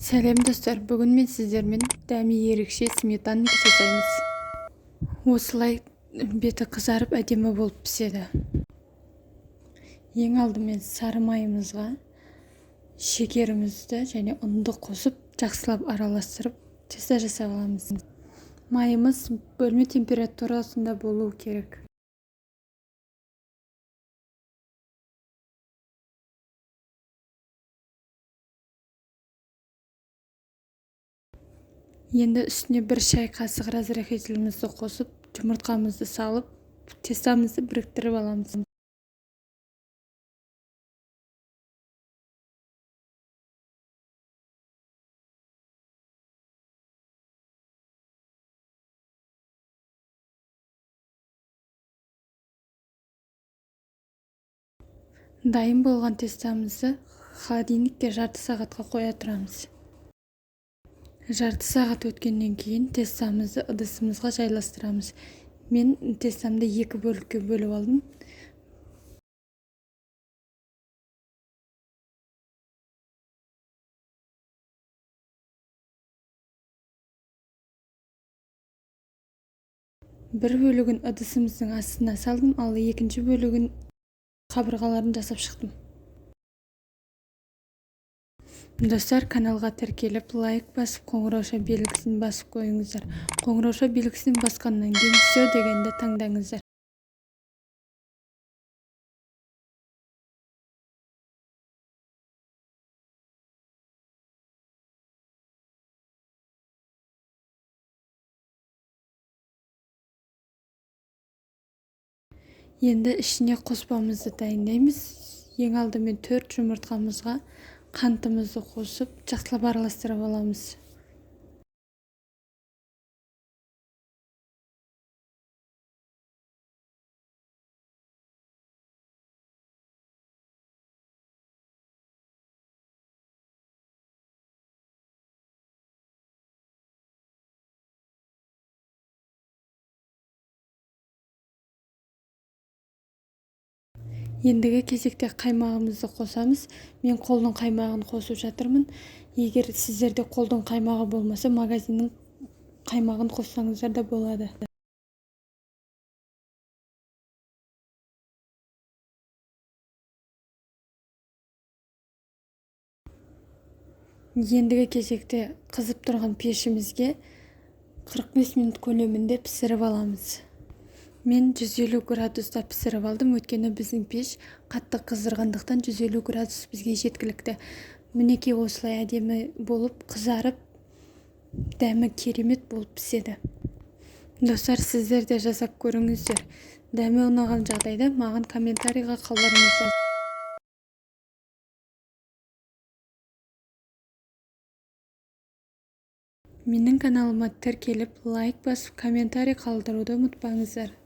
Сәлем достар, бүгін мен сіздермен дәмі ерекше сметанник жасаймыз. Осылай беті қызарып әдемі болып піседі. Ең алдымен сары майымызға шекерімізді және ұнды қосып, жақсылап араластырып, теста жасап аламыз. Майымыз бөлме температурасында болуы керек. Енді үстіне бір шай қасық разрыхителімізді қосып, жұмыртқамызды салып, тестамызды біріктіріп аламыз. Дайын болған тестамызды холодильникке жарты сағатқа қоя тұрамыз. Жарты сағат өткеннен кейін тестамызды ыдысымызға жайластырамыз. Мен тестамды 2 бөлікке бөліп алдым. Бір бөлігін ыдысымыздың астына салдым, ал екінші бөлігін қабырғаларын жасап шықтым. Достар, каналға тіркеліп, лайк басып, қоңырауша белгісін басып қойыңыздар. Қоңырауша белгісін басқаннан кейін все дегенді таңдаңыздар. Енді ішіне қоспамызды дайындаймыз. Ең алдымен 4 жұмыртқамызға қантымызды қосып, жақсылап араластырып аламыз. Ендігі кезекте қаймағымызды қосамыз. Мен қолдың қаймағын қосып жатырмын. Егер сіздерде қолдың қаймағы болмаса, магазиннің қаймағын қоссаңыздар да болады. Ендігі кезекте қызып тұрған пешімізге 45 минут көлемінде пісіріп аламыз. Мен 150 градуста пісіріп алдым, өйткені біздің пеш қатты қыздырғандықтан 150 градус бізге жеткілікті. Мінекей осылай әдемі болып қызарып, дәмі керемет болып піседі. Достар, сіздер де жасап көріңіздер. Дәмі ұнаған жағдайда маған комментарийға қалдырыңыздар. Менің каналыма тіркеліп, лайк басып, комментарий қалдыруды ұмытпаңыздар.